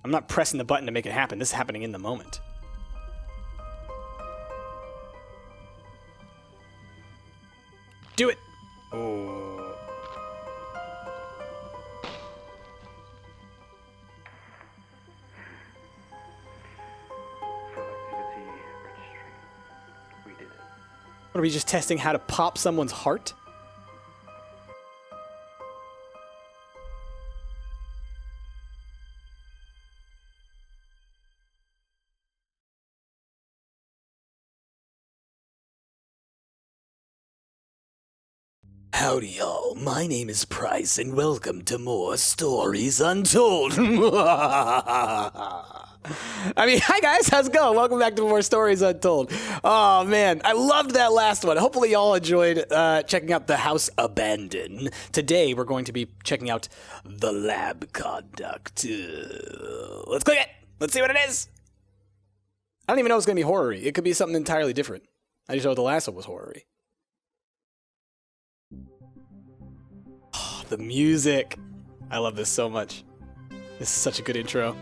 I'm not pressing the button to make it happen. This is happening in the moment. Do it! Oh. Productivity registry. We did it. What, are we just testing how to pop someone's heart? Howdy, y'all. My name is Price, and welcome to more Stories Untold. Hi guys, how's it going? Welcome back to more Stories Untold. Oh man, I loved that last one. Hopefully y'all enjoyed checking out the house abandoned. Today we're going to be checking out the lab conduct. Let's click it. Let's see what it is. I don't even know it's going to be horror-y. It could be something entirely different. I just know the last one was horror-y. The music. I love this so much. This is such a good intro.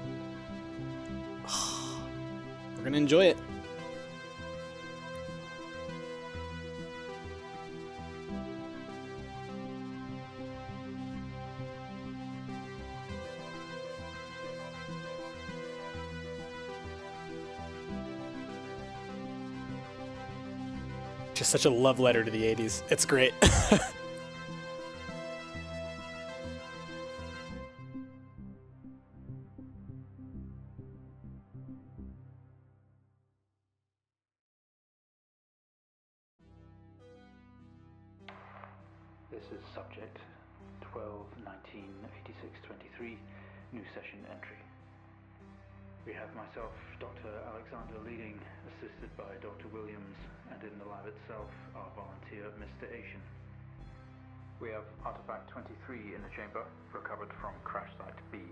We're gonna enjoy it. Just such a love letter to the 80s. It's great. This is subject 12-19-86-23, new session entry. We have myself, Dr. Alexander leading, assisted by Dr. Williams, and in the lab itself, our volunteer, Mr. Asian. We have artifact 23 in the chamber, recovered from crash site B.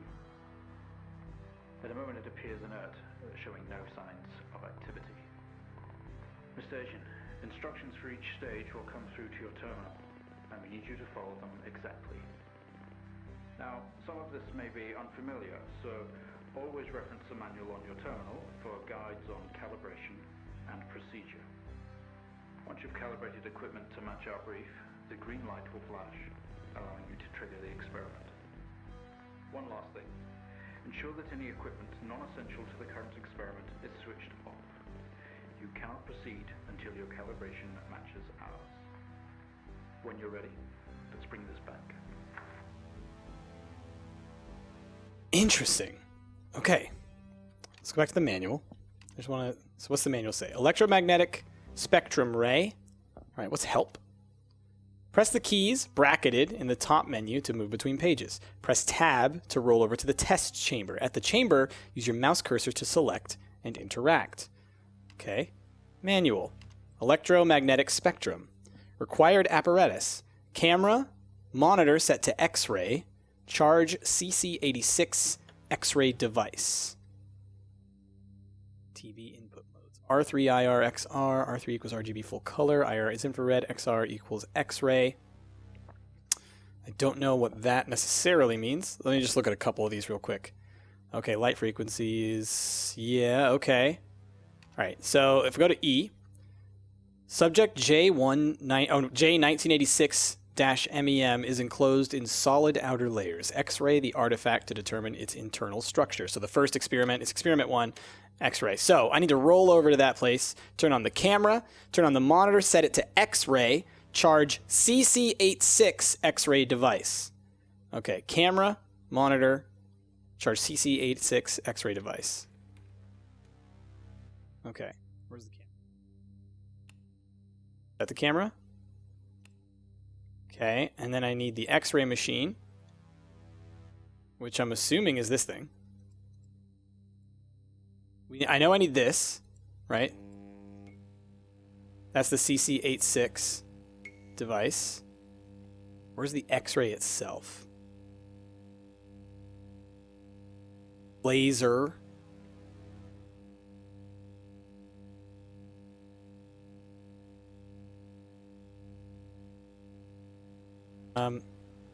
At the moment it appears inert, showing no signs of activity. Mr. Asian, instructions for each stage will come through to your terminal, and we need you to follow them exactly. Now, some of this may be unfamiliar, so always reference the manual on your terminal for guides on calibration and procedure. Once you've calibrated equipment to match our brief, the green light will flash, allowing you to trigger the experiment. One last thing. Ensure that any equipment non-essential to the current experiment is switched off. You cannot proceed until your calibration matches ours. When you're ready, let's bring this back. Interesting. Okay. Let's go back to the manual. I just want to... So what's the manual say? Electromagnetic spectrum ray. All right, what's help? Press the keys, bracketed, in the top menu to move between pages. Press tab to roll over to the test chamber. At the chamber, use your mouse cursor to select and interact. Okay. Manual. Electromagnetic spectrum. Required apparatus. Camera, monitor set to X-ray, charge CC86 X-ray device. TV input modes. R3 IR XR, R3 equals RGB full color, IR is infrared, XR equals X-ray. I don't know what that necessarily means. Let me just look at a couple of these real quick. Okay, light frequencies. Yeah, okay. All right, so if we go to E, subject J1986-MEM is enclosed in solid outer layers. X-ray the artifact to determine its internal structure. So the first experiment is experiment 1, X-ray. So I need to roll over to that place, turn on the camera, turn on the monitor, set it to X-ray, charge CC86 X-ray device. Okay, camera, monitor, charge CC86 X-ray device. Okay, where's the camera? Is that the camera? Okay, and then I need the X-ray machine, which I'm assuming is this thing. I know I need this, right? That's the CC86 device. Where's the X-ray itself? Laser.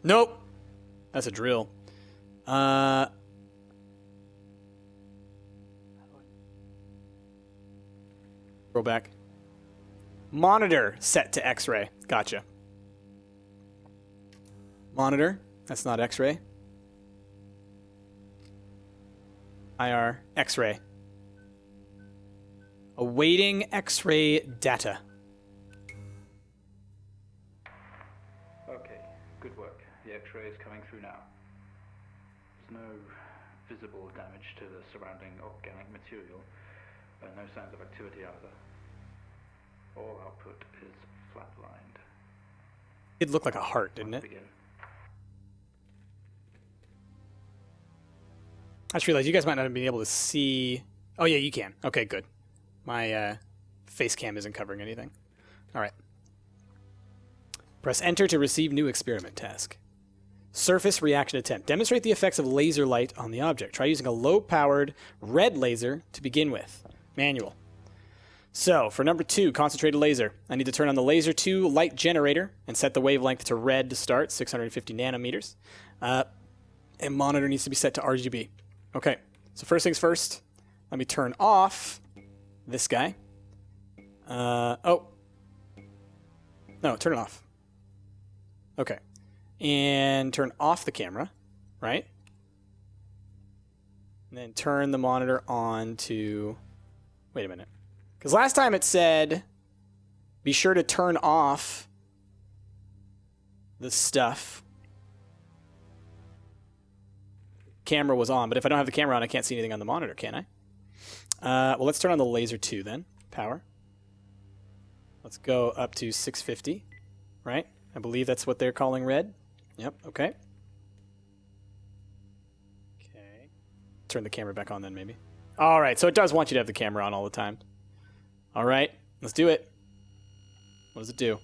Nope. That's a drill. Roll back. Monitor set to X-ray. Gotcha. Monitor. That's not X-ray. IR. X-ray. Awaiting X-ray data. Okay, good work. The X-ray is coming through now. There's no visible damage to the surrounding organic material, no signs of activity either. All output is flatlined. It looked like a heart, didn't it? Begin. I just realized you guys might not have been able to see. Oh, yeah, you can. Okay, good. My face cam isn't covering anything. All right. Press enter to receive new experiment task. Surface reaction attempt. Demonstrate the effects of laser light on the object. Try using a low-powered red laser to begin with. Manual. So, for number 2, concentrated laser, I need to turn on the laser 2 light generator and set the wavelength to red to start, 650 nanometers. And monitor needs to be set to RGB. Okay, so first things first, let me turn off this guy. No, turn it off. Okay. And turn off the camera, right? And then turn the monitor on to... Wait a minute. Because last time it said, be sure to turn off the stuff. Camera was on, but if I don't have the camera on, I can't see anything on the monitor, can I? Well, let's turn on the laser 2 then. Power. Let's go up to 650, right? I believe that's what they're calling red. Yep, okay. Okay. Turn the camera back on then, maybe. All right, so it does want you to have the camera on all the time. All right, let's do it. What does it do?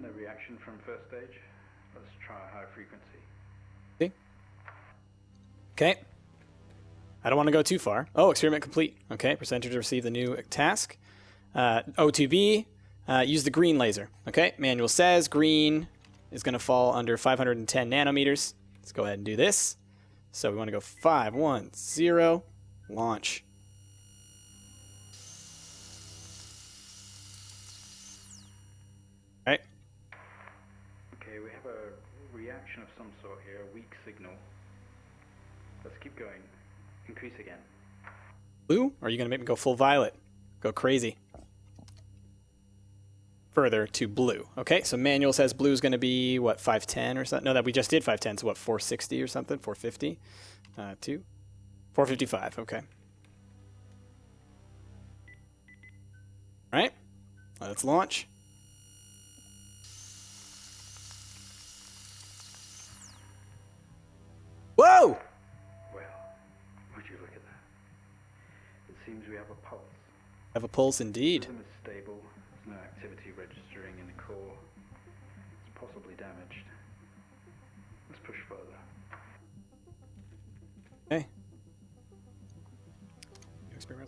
No reaction from first stage. Let's try a high frequency. See? Okay. I don't want to go too far. Oh, experiment complete. Okay, presenter to receive the new task. O2B, use the green laser. Okay, manual says green is going to fall under 510 nanometers. Let's go ahead and do this. So we want to go 5, 1, 0, launch. All right. Okay, we have a reaction of some sort here, a weak signal. Let's keep going. Increase again. Blue? Or are you going to make me go full violet? Go crazy. Further to blue. Okay, so manual says blue is going to be, what, 510 or something? No, that we just did 510, so what, 460 or something? 450? 455, okay. All right, let's launch. Whoa! Well, would you look at that? It seems we have a pulse. Have a pulse indeed. The rhythm is stable. There's no activity registering in the core. It's possibly damaged. Let's push further. Okay.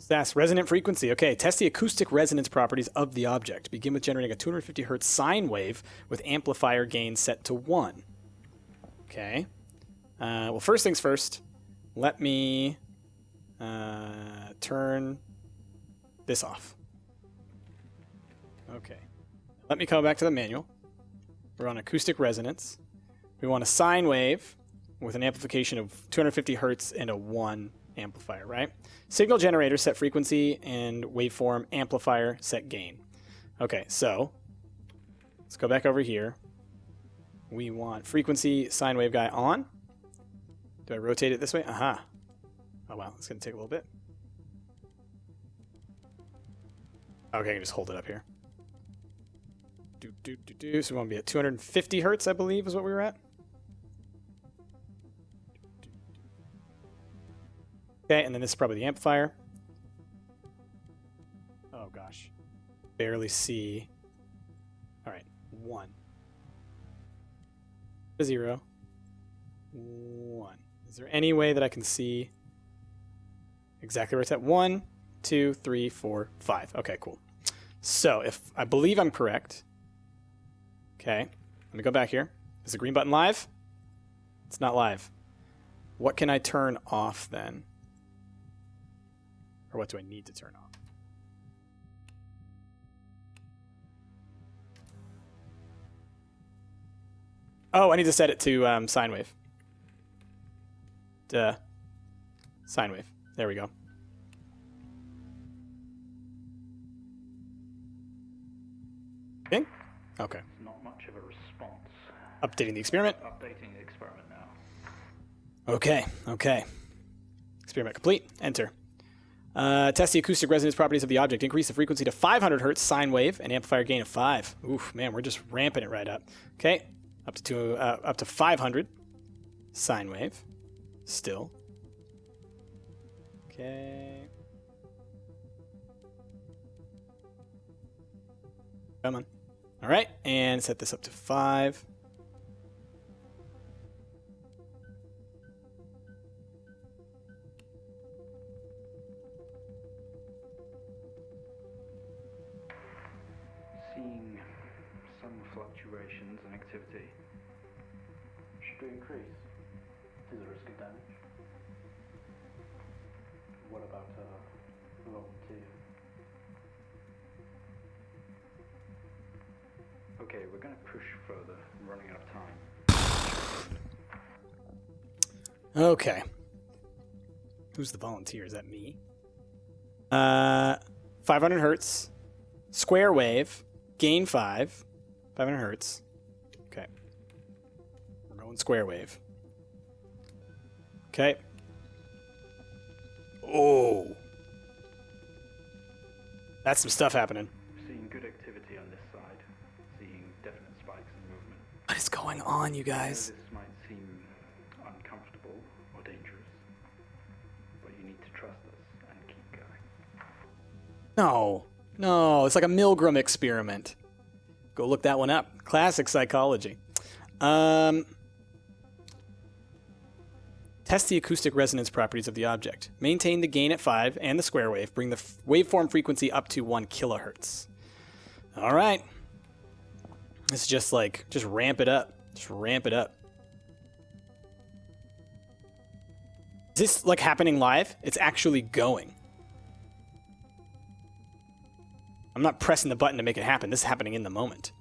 That's resonant frequency. Okay, test the acoustic resonance properties of the object. Begin with generating a 250 hertz sine wave with amplifier gain set to 1. Okay. Well, first things first, let me turn this off. Okay. Let me come back to the manual. We're on acoustic resonance. We want a sine wave with an amplification of 250 hertz and a 1 amplifier, right? Signal generator set frequency and waveform amplifier set gain. Okay, so let's go back over here. We want frequency sine wave guy on. Do I rotate it this way? Aha. Oh, wow. It's going to take a little bit. Okay, I can just hold it up here. So we want to be at 250 hertz, I believe, is what we were at. Okay, and then this is probably the amplifier. Oh, gosh. Barely see. All right, 1. 0. 1. Is there any way that I can see exactly where it's at? 1, 2, 3, 4, 5. Okay, cool. So if I believe I'm correct, okay, let me go back here. Is the green button live? It's not live. What can I turn off then? Or what do I need to turn off? Oh, I need to set it to sine wave. Duh. Sine wave. There we go. Okay. Not much of a response. Updating the experiment. Updating the experiment now. Okay. Experiment complete. Enter. Test the acoustic resonance properties of the object. Increase the frequency to 500 hertz sine wave and amplifier gain of 5. Oof, man, we're just ramping it right up. Okay. Up to 500 sine wave. Still. Okay. Come on. All right, and set this up to 5. Seeing some fluctuations in activity. Should we increase? Is there a risk of damage? What about volunteer? Okay, we're going to push further. I'm running out of time. Okay. Who's the volunteer? Is that me? 500 hertz. Square wave. Gain 5. 500 hertz. Okay. We're going square wave. Okay. Oh. That's some stuff happening. Seeing good activity on this side. Seeing definite spikes in movement. What is going on, you guys? This might seem uncomfortable or dangerous, but you need to trust us and keep going. No, it's like a Milgram experiment. Go look that one up. Classic psychology. Test the acoustic resonance properties of the object. Maintain the gain at 5 and the square wave. Bring the waveform frequency up to 1 kilohertz. All right. It's just ramp it up. Just ramp it up. Is this like happening live? It's actually going. I'm not pressing the button to make it happen. This is happening in the moment.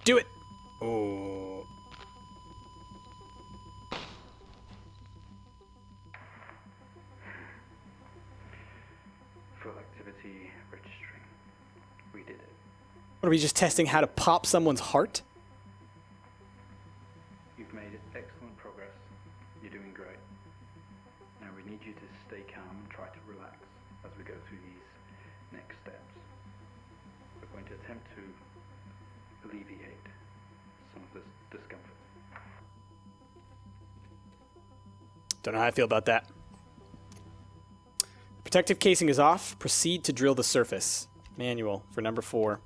Do it. Oh. Full activity registering. We did it. What, are we just testing how to pop someone's heart? You've made excellent progress. You're doing great. Now we need you to stay calm and try to relax as we go through these next steps. We're going to attempt to alleviate some of this discomfort. Don't know how I feel about that. Protective casing is off. Proceed to drill the surface. Manual for number 4.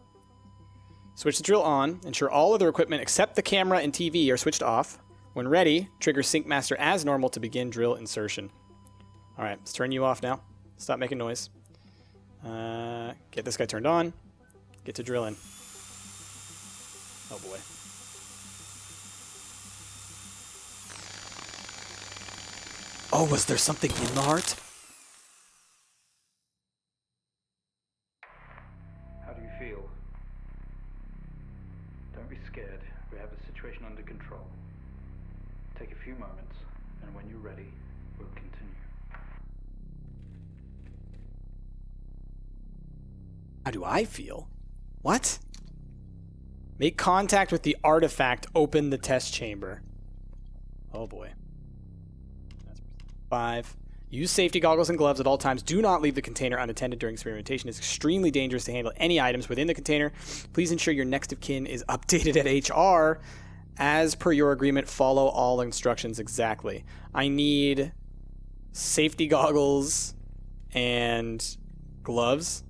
Switch the drill on. Ensure all other equipment except the camera and TV are switched off. When ready, trigger Sync Master as normal to begin drill insertion. All right, let's turn you off now. Stop making noise. Get this guy turned on. Get to drilling. Oh boy. Oh, was there something in the heart? How do you feel? Don't be scared. We have the situation under control. Take a few moments, and when you're ready, we'll continue. How do I feel? What? Make contact with the artifact. Open the test chamber. Oh boy. That's 5. Use safety goggles and gloves at all times. Do not leave the container unattended during experimentation. It's extremely dangerous to handle any items within the container. Please ensure your next of kin is updated at HR. As per your agreement, follow all instructions exactly. I need safety goggles and gloves.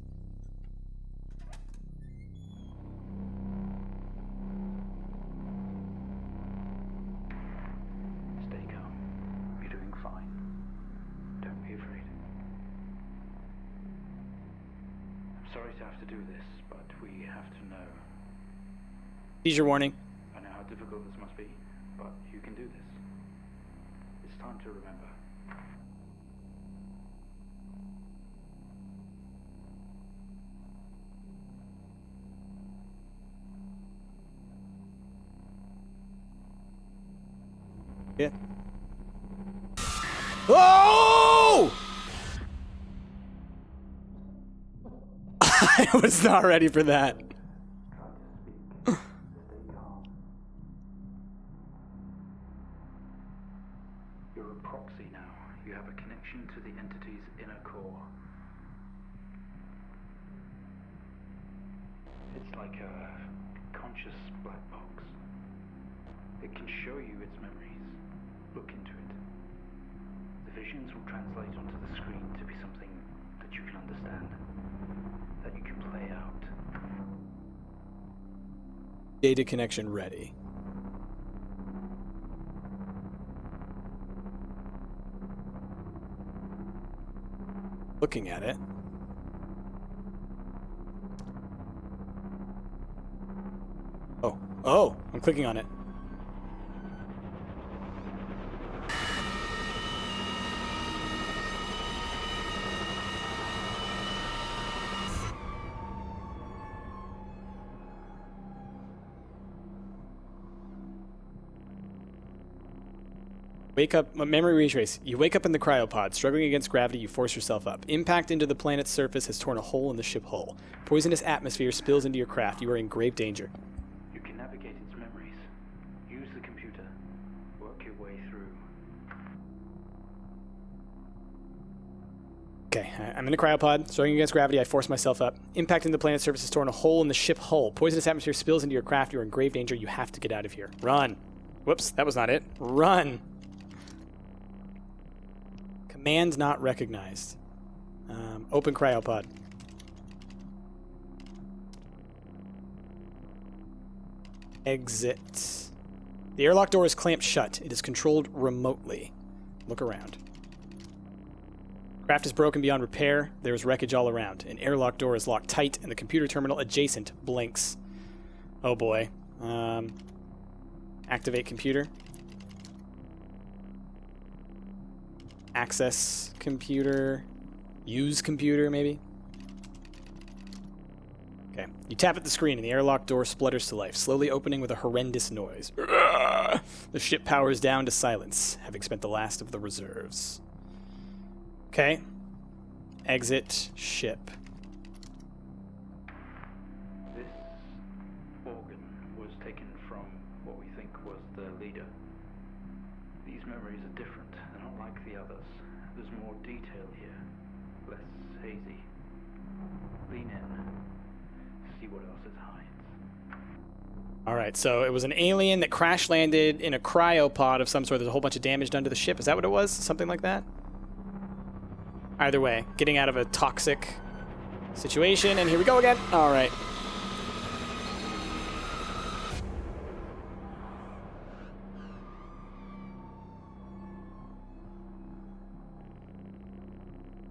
Stay calm. You're doing fine. Don't be afraid. I'm sorry to have to do this, but we have to know. Seizure warning. difficult this must be, but you can do this. It's time to remember. Yeah. Oh! I was not ready for that. You're a proxy now. You have a connection to the entity's inner core. It's like a conscious black box. It can show you its memories. Look into it. The visions will translate onto the screen to be something that you can understand, that you can play out. Data connection ready. Looking at it. Oh, I'm clicking on it. Wake up, memory retrace. You wake up in the cryopod. Struggling against gravity, you force yourself up. Impact into the planet's surface has torn a hole in the ship hull. Poisonous atmosphere spills into your craft. You are in grave danger. You can navigate its memories. Use the computer. Work your way through. Okay, I'm in a cryopod. Struggling against gravity, I force myself up. Impact into the planet's surface has torn a hole in the ship hull. Poisonous atmosphere spills into your craft. You are in grave danger. You have to get out of here. Run. Whoops, that was not it. Run. Command not recognized. Open cryopod. Exit. The airlock door is clamped shut. It is controlled remotely. Look around. Craft is broken beyond repair. There is wreckage all around. An airlock door is locked tight, and the computer terminal adjacent blinks. Oh boy. Activate computer. Access computer. Use computer, maybe? Okay. You tap at the screen, and the airlock door splutters to life, slowly opening with a horrendous noise. The ship powers down to silence, having spent the last of the reserves. Okay. Exit ship. This organ was taken from what we think was the leader. These memories are different. They're not like the others. There's more detail here. Less hazy. Lean in. See what else it hides. Alright, so it was an alien that crash landed in a cryopod of some sort. There's a whole bunch of damage done to the ship. Is that what it was? Something like that? Either way, getting out of a toxic situation, and here we go again. Alright.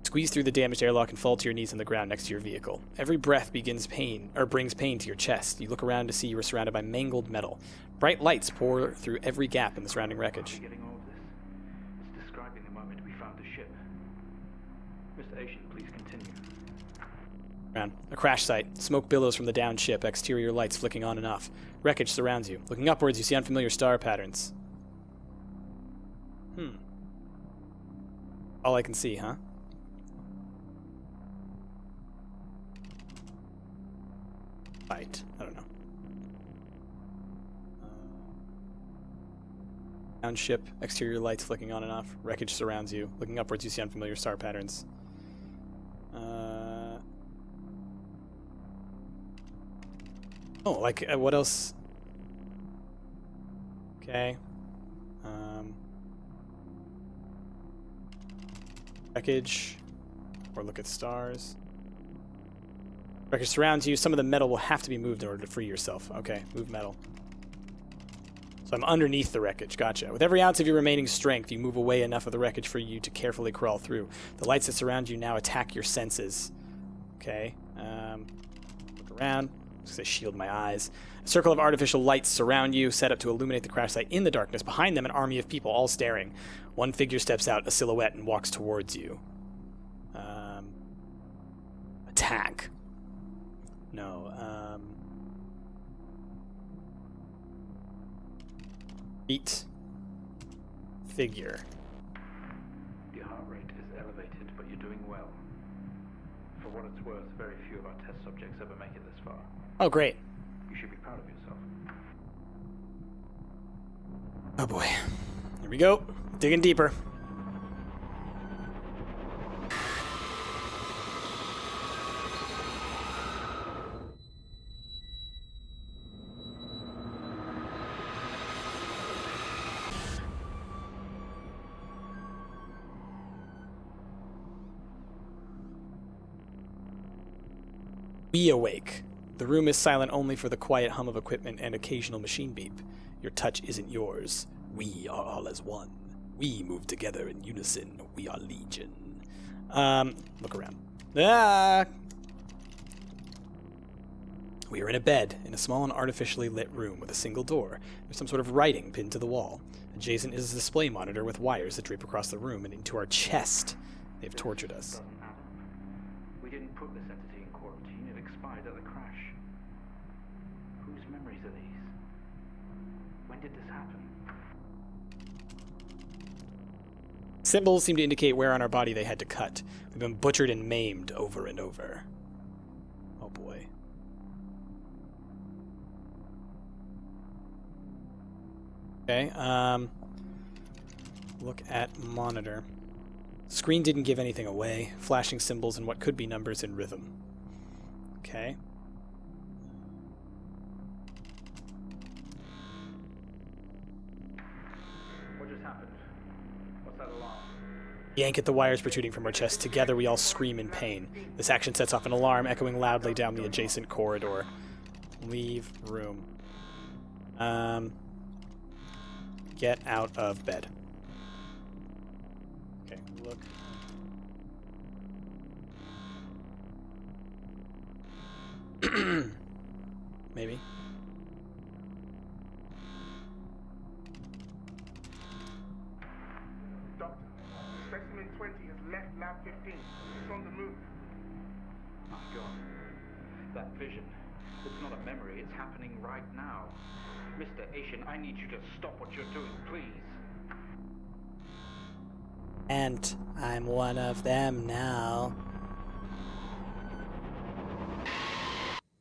Squeeze through the damaged airlock and fall to your knees on the ground next to your vehicle. Every breath brings pain to your chest. You look around to see you are surrounded by mangled metal. Bright lights pour through every gap in the surrounding wreckage. Getting all of this? It's describing the moment we found the ship. Mr. Asian, please continue. Around. A crash site. Smoke billows from the downed ship. Exterior lights flicking on and off. Wreckage surrounds you. Looking upwards, you see unfamiliar star patterns. All I can see, huh? Fight. I don't know. Down ship. Exterior lights flicking on and off. Wreckage surrounds you. Looking upwards, you see unfamiliar star patterns. Oh, like, what else? Okay. Wreckage. Or look at stars. Wreckage surrounds you. Some of the metal will have to be moved in order to free yourself. Okay, move metal. So I'm underneath the wreckage. Gotcha. With every ounce of your remaining strength, you move away enough of the wreckage for you to carefully crawl through. The lights that surround you now attack your senses. Okay. Look around. Just to shield my eyes. A circle of artificial lights surround you, set up to illuminate the crash site. In the darkness, behind them, an army of people, all staring. One figure steps out, a silhouette, and walks towards you. Attack. No. Eat. Figure. Your heart rate is elevated, but you're doing well. For what it's worth, very few of our test subjects ever make it this far. Oh, great. You should be proud of yourself. Oh boy. Here we go. Digging deeper. We awake. The room is silent only for the quiet hum of equipment and occasional machine beep. Your touch isn't yours. We are all as one. We move together in unison. We are legion. Look around. Ah! We are in a bed, in a small and artificially lit room with a single door. There's some sort of writing pinned to the wall. Adjacent is a display monitor with wires that drape across the room and into our chest. They've tortured us. Doesn't add up. We didn't put this entity in quarantine. It expired at the crash. Whose memories are these? When did this happen? Symbols seem to indicate where on our body they had to cut. We've been butchered and maimed over and over. Oh boy. Okay, look at monitor. Screen didn't give anything away. Flashing symbols and what could be numbers in rhythm. Okay. What just happened? What's that alarm? Yank at the wires protruding from our chest. Together we all scream in pain. This action sets off an alarm echoing loudly down the adjacent corridor. Leave room. Get out of bed. Okay, look. Maybe. Doctor, specimen 20 has left lab 15. It's on the move. My God. That vision. It's not a memory. It's happening right now. Mr. Asian, I need you to stop what you're doing, please. And I'm one of them now.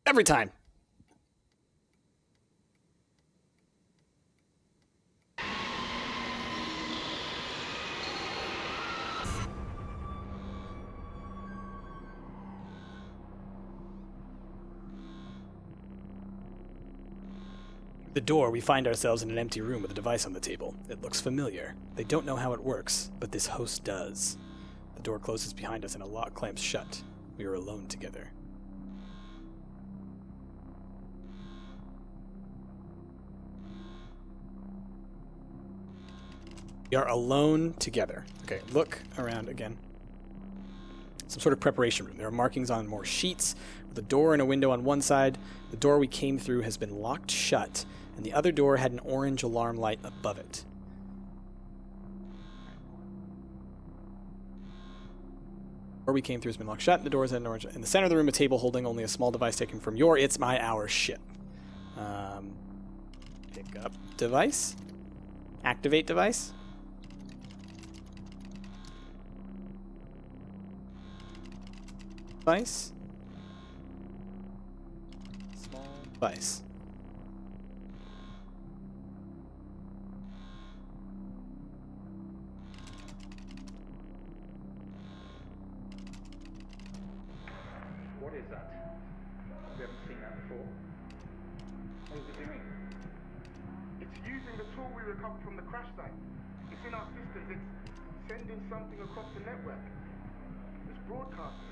Every time. The door, we find ourselves in an empty room with a device on the table. It looks familiar. They don't know how it works, but this host does. The door closes behind us and a lock clamps shut. We are alone together. We are alone together. Okay, look around again. Some sort of preparation room. There are markings on more sheets, with a door and a window on one side. The door we came through has been locked shut, and the other door had an orange alarm light above it. The door we came through has been locked shut, and the doors had an orange. In the center of the room, a table holding only a small device taken from your It's My Our ship. Pick up device. Activate device. Device. Small device. What is that? We haven't seen that before. What is it doing? It's using the tool we recovered from the crash site. It's in our systems. It's sending something across the network. It's broadcasting.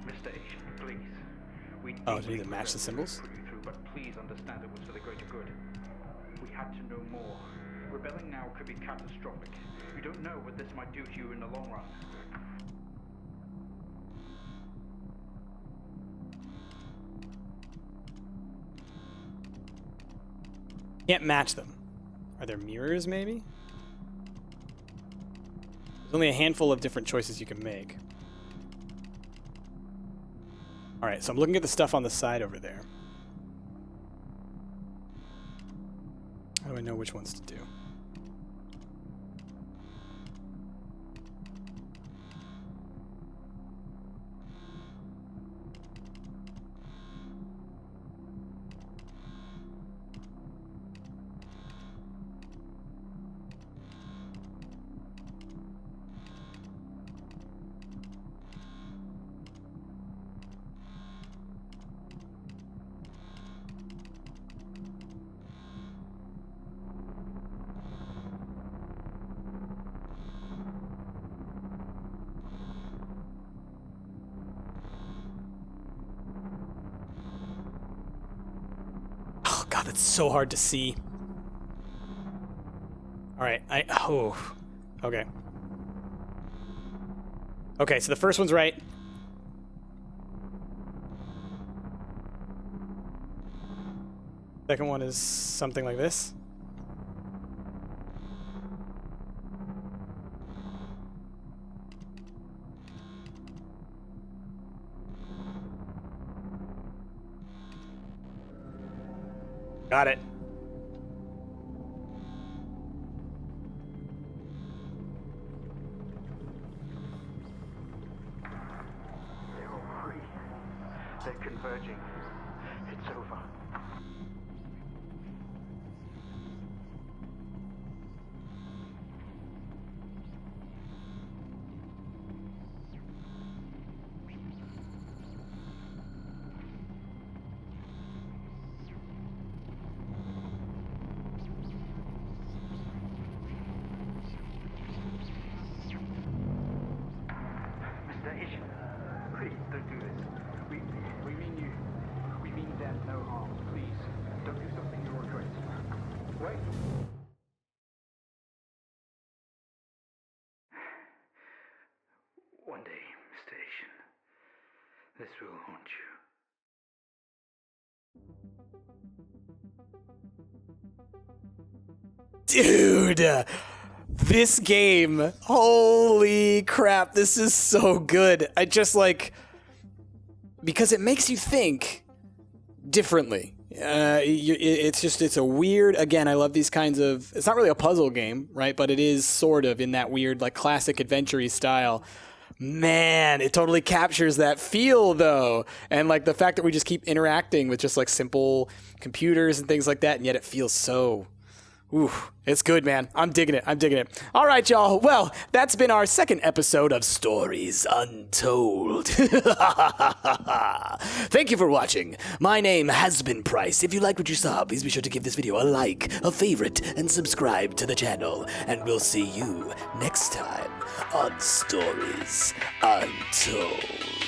Mr. Asian, please. We Oh, did it match the symbols? put you through, but please understand it was for the greater good. We had to know more. Rebelling now could be catastrophic. You don't know what this might do to you in the long run. Can't match them. Are there mirrors, maybe? There's only a handful of different choices you can make. Alright, so I'm looking at the stuff on the side over there. How do I know which ones to do? Oh god, that's so hard to see. Alright, okay. Okay, so the first one's right. Second one is something like this. Got it. They're all free. They're converging. It's over. Please, don't do this. We mean you. We mean them no harm. Please, don't do something you'll regret. Wait. One day, Mr. Asian, this will haunt you. Dude! This game, holy crap, this is so good. I just like, because it makes you think differently. It's a weird, again, I love these kinds of, it's not really a puzzle game, right? But it is sort of in that weird, like classic adventure-y style. Man, it totally captures that feel though. And like the fact that we just keep interacting with just like simple computers and things like that, and yet it feels so... Ooh, it's good, man. I'm digging it. All right, y'all. Well, that's been our second episode of Stories Untold. Thank you for watching. My name has been Price. If you liked what you saw, please be sure to give this video a like, a favorite, and subscribe to the channel. And we'll see you next time on Stories Untold.